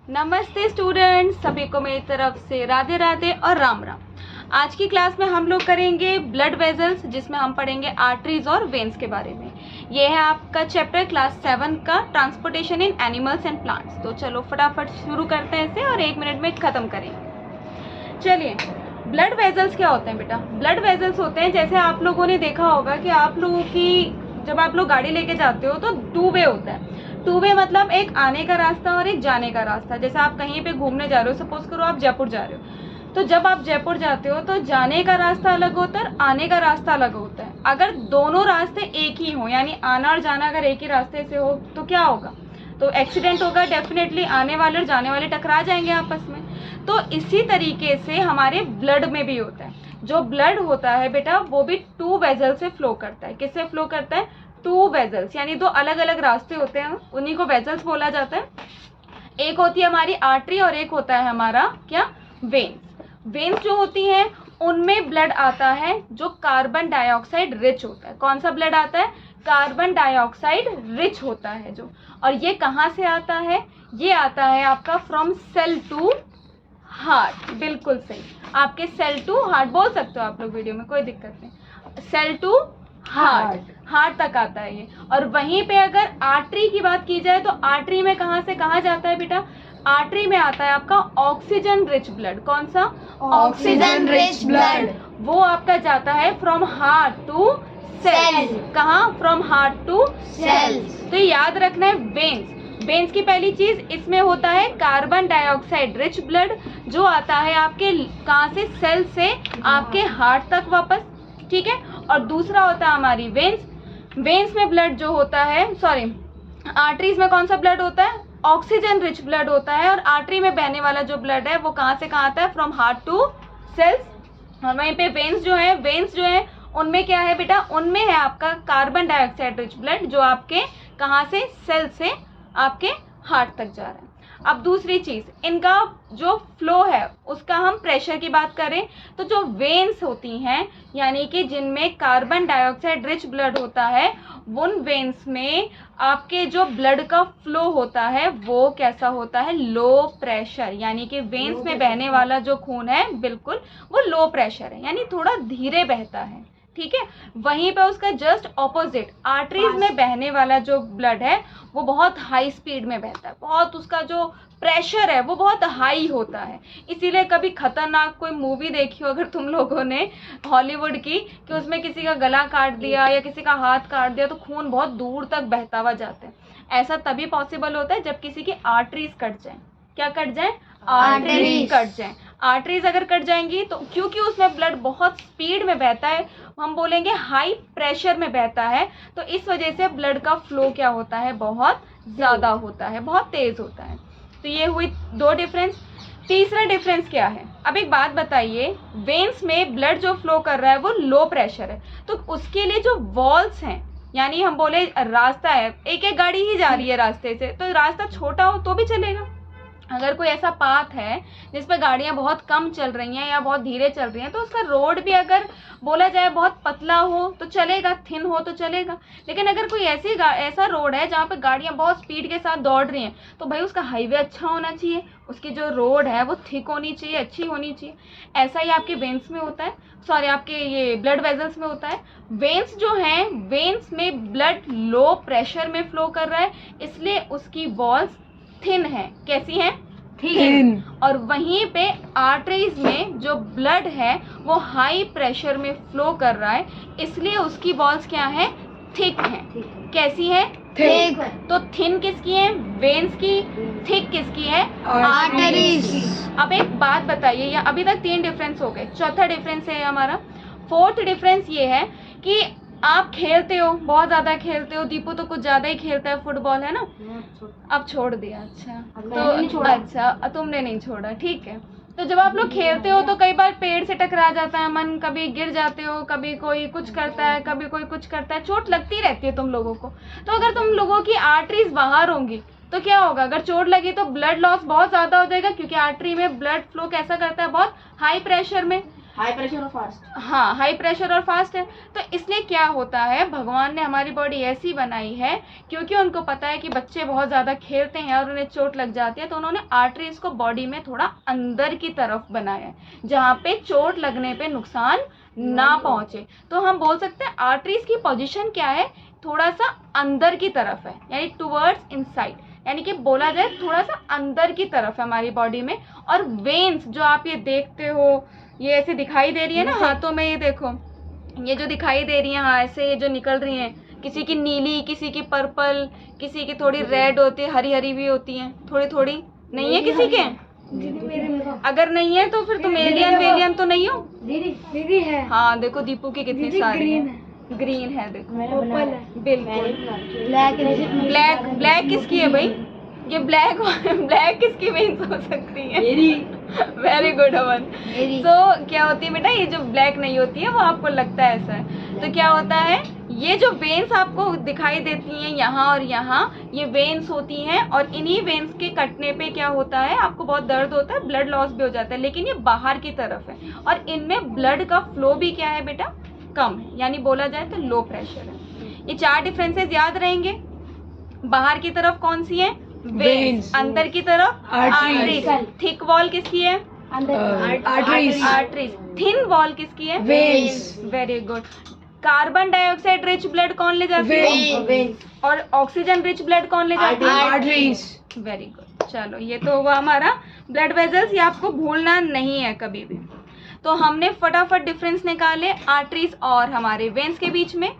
नमस्ते स्टूडेंट्स, सभी को मेरी तरफ से राधे राधे और राम राम। आज की क्लास में हम लोग करेंगे ब्लड वेजल्स, जिसमें हम पढ़ेंगे आर्टरीज और वेन्स के बारे में। ये है आपका चैप्टर क्लास 7 का transportation in animals and plants. तो चलो फटाफट शुरू करते हैं इसे और 1 मिनट में ख़त्म करेंगे। चलिए, ब्लड वेजल्स क्या होते हैं बेटा? ब्लड वेजल्स होते हैं, जैसे आप लोगों ने देखा होगा कि आप लोगों की जब आप लोग गाड़ी लेके जाते हो तो 2 वे होता है। 2 वे मतलब एक आने का रास्ता और एक जाने का रास्ता। जैसे आप कहीं पे घूमने जा रहे हो, सपोज करो आप जयपुर जा रहे हो, तो जब आप जयपुर जाते हो तो जाने का रास्ता अलग होता है, आने का रास्ता अलग होता है। अगर दोनों रास्ते एक ही हो, यानी आना और जाना अगर एक ही रास्ते से हो तो क्या होगा? तो एक्सीडेंट होगा डेफिनेटली, आने वाले और जाने वाले टकरा जाएंगे आपस में। तो इसी तरीके से हमारे ब्लड में भी होता है। जो ब्लड होता है बेटा वो भी 2 वेजल से फ्लो करता है। किससे फ्लो करता है? 2 वेजल्स, यानी 2 अलग अलग रास्ते होते हैं, उन्हीं को वेजल्स बोला जाता है। एक होती है हमारी आर्टरी और एक होता है हमारा क्या? वेन्स। वेन्स जो होती हैं उनमें ब्लड आता है जो कार्बन डाइऑक्साइड रिच होता है। कौन सा ब्लड आता है? कार्बन डाइऑक्साइड रिच होता है जो। और ये कहाँ से आता है? ये आता है आपका फ्रॉम सेल टू हार्ट। बिल्कुल सही, आपके सेल टू हार्ट बोल सकते हो आप लोग वीडियो में, कोई दिक्कत नहीं। सेल टू हार्ट तक आता है ये। और वहीं पे अगर आर्टरी की बात की जाए तो आर्टरी में कहाँ से कहाँ जाता है बेटा? आर्टरी में आता है आपका ऑक्सीजन रिच ब्लड। कौन सा? Oxygen rich blood. वो आपका जाता है फ्रॉम हार्ट टू सेल्स। कहाँ? From heart to cells. तो याद रखना है वेन्स। वेन्स की पहली चीज इसमें होता है कार्बन डाइऑक्साइड रिच ब्लड, जो आता है आपके कहाँ से? सेल से आपके हार्ट तक वापस, ठीक है। और दूसरा होता है हमारी वेन्स। वेन्स में ब्लड जो होता है, आर्टरीज में कौन सा ब्लड होता है? ऑक्सीजन रिच ब्लड होता है। और आर्टरी में बहने वाला जो ब्लड है वो कहाँ से कहाँ आता है? From heart to cells. और वहीं पे वेन्स जो है उनमें क्या है बेटा? उनमें है आपका कार्बन डाइऑक्साइड रिच ब्लड, जो आपके कहाँ से? सेल से आपके हार्ट तक जा रहा है। अब दूसरी चीज, इनका जो फ्लो है उसका हम प्रेशर की बात करें तो जो वेन्स होती हैं, यानी कि जिनमें कार्बन डाइऑक्साइड रिच ब्लड होता है, उन वेन्स में आपके जो ब्लड का फ्लो होता है वो कैसा होता है? Low pressure. यानी कि वेन्स में बहने वाला जो खून है बिल्कुल वो लो प्रेशर है, यानी थोड़ा धीरे बहता है, ठीक है। वहीं पे उसका जस्ट ऑपोजिट आर्टरीज में बहने वाला जो ब्लड है वो बहुत हाई स्पीड में बहता है, बहुत उसका जो प्रेशर है वो बहुत हाई होता है। इसीलिए कभी खतरनाक कोई मूवी देखी हो अगर तुम लोगों ने हॉलीवुड की, कि उसमें किसी का गला काट दिया या किसी का हाथ काट दिया तो खून बहुत दूर तक बहता हुआ जाता है। ऐसा तभी पॉसिबल होता है जब किसी की आर्टरीज कट जाए। क्या कट जाए? आर्टरीज कट जाए। आर्टरीज अगर कट जाएंगी तो क्योंकि उसमें ब्लड बहुत स्पीड में बहता है, हम बोलेंगे हाई प्रेशर में बहता है, तो इस वजह से ब्लड का फ्लो क्या होता है? बहुत ज़्यादा होता है, बहुत तेज होता है। तो ये हुई 2 डिफरेंस। तीसरा डिफरेंस क्या है? अब एक बात बताइए, वेन्स में ब्लड जो फ्लो कर रहा है वो लो प्रेशर है, तो उसके लिए जो वॉल्स हैं, यानी हम बोले रास्ता है, एक एक गाड़ी ही जा रही है रास्ते से, तो रास्ता छोटा हो तो भी चलेगा। अगर कोई ऐसा पाथ है जिस पर गाड़ियां बहुत कम चल रही हैं या बहुत धीरे चल रही हैं, तो उसका रोड भी अगर बोला जाए बहुत पतला हो तो चलेगा, थिन हो तो चलेगा। लेकिन अगर कोई ऐसा रोड है जहाँ पे गाड़ियां बहुत स्पीड के साथ दौड़ रही हैं, तो भाई उसका हाईवे अच्छा होना चाहिए, उसकी जो रोड है वो थिक होनी चाहिए, अच्छी होनी चाहिए। ऐसा ही आपके वेन्स में होता है, आपके ये ब्लड वेजल्स में होता है। वेन्स जो हैं, वेन्स में ब्लड लो प्रेशर में फ्लो कर रहा है, इसलिए उसकी वॉल्स थिन है। कैसी है? थिन। और वहीं पे आर्टरीज में जो ब्लड है वो हाई प्रेशर में फ्लो कर रहा है, इसलिए उसकी वॉल्स क्या है? थिक है। कैसी है? थिक। तो थिन किसकी है? वेन्स की। थिक किसकी है? आर्टरीज। अब एक बात बताइए, या अभी तक 3 डिफरेंस हो गए, चौथा डिफरेंस है हमारा। 4th डिफरेंस ये है कि आप खेलते हो, बहुत ज्यादा खेलते हो। दीपू तो कुछ ज्यादा ही खेलता है फुटबॉल, है ना? अब छोड़ दिया। अच्छा, तो अच्छा तुमने नहीं छोड़ा, ठीक है। तो जब आप लोग खेलते हो तो कई बार पेड़ से टकरा जाता है मन, कभी गिर जाते हो, कभी कोई कुछ करता है, कभी कोई कुछ करता है, चोट लगती रहती है तुम लोगों को। तो अगर तुम लोगों की आर्टरीज बाहर होंगी तो क्या होगा? अगर चोट लगी तो ब्लड लॉस बहुत ज्यादा हो जाएगा, क्योंकि आर्टरी में ब्लड फ्लो कैसा करता है? बहुत हाई प्रेशर में। हाई प्रेशर और फास्ट। हाँ, हाई प्रेशर और फास्ट है। तो इसलिए क्या होता है, भगवान ने हमारी बॉडी ऐसी बनाई है क्योंकि उनको पता है कि बच्चे बहुत ज़्यादा खेलते हैं और उन्हें चोट लग जाती है, तो उन्होंने आर्टरीज को बॉडी में थोड़ा अंदर की तरफ बनाया है जहाँ पे चोट लगने पे नुकसान ना पहुँचे। तो हम बोल सकते हैं आर्टरीज की पोजीशन क्या है, थोड़ा सा अंदर की तरफ है, यानी टुवर्ड्स इनसाइड, यानी कि बोला जाए थोड़ा सा अंदर की तरफ है हमारी बॉडी में। और वेन्स जो आप ये देखते हो, ये ऐसे दिखाई दे रही है ना हाथों में, ये देखो ये जो दिखाई दे रही है, हाँ ऐसे ये जो निकल रही हैं, किसी की नीली, किसी की पर्पल, किसी की थोड़ी रेड होती है, हरी हरी भी होती हैं, थोड़ी थोड़ी। नहीं है किसी के? अगर नहीं है तो फिर तुम एलियन वेलियन तो नहीं हो। दीदी है। हाँ देखो दीपू की कितनी सारी है, ग्रीन है देखो, बिल्कुल। ब्लैक किसकी है भाई? ये ब्लैक किसकी वेन्स हो सकती है? वेरी गुड अमन। तो क्या होती है बेटा, ये जो ब्लैक नहीं होती है वो आपको लगता है ऐसा है, तो क्या होता है, ये जो वेन्स आपको दिखाई देती हैं यहाँ और यहाँ, ये वेन्स होती हैं और इन्हीं वेन्स के कटने पे क्या होता है, आपको बहुत दर्द होता है, ब्लड लॉस भी हो जाता है, लेकिन ये बाहर की तरफ है और इनमें ब्लड का फ्लो भी क्या है बेटा, कम है, यानी बोला जाए तो लो प्रेशर है। ये 4 डिफरेंसेस याद रहेंगे। बाहर की तरफ कौन सी है? वेन्स। अंदर की तरफ आर्टरीज। थिक वॉल किसकी है? आर्टरीज। थिन वॉल किसकी है? Veins. Very good. Carbon dioxide rich blood कौन ले जाती है? वेन्स। और ऑक्सीजन रिच ब्लड कौन ले जाती है? आर्टरीज। Very good. चलो ये तो हुआ हमारा ब्लड वेजल्स, ये आपको भूलना नहीं है कभी भी। तो हमने फटाफट डिफरेंस निकाले आर्टरीज और हमारे वेन्स के बीच में।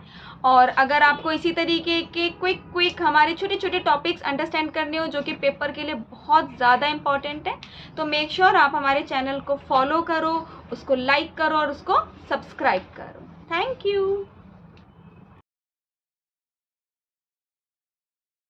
और अगर आपको इसी तरीके के क्विक हमारे छोटे छोटे टॉपिक्स अंडरस्टैंड करने हो जो कि पेपर के लिए बहुत ज़्यादा इम्पॉर्टेंट है, तो मेक श्योर आप हमारे चैनल को फॉलो करो, उसको लाइक करो और उसको सब्सक्राइब करो। Thank you.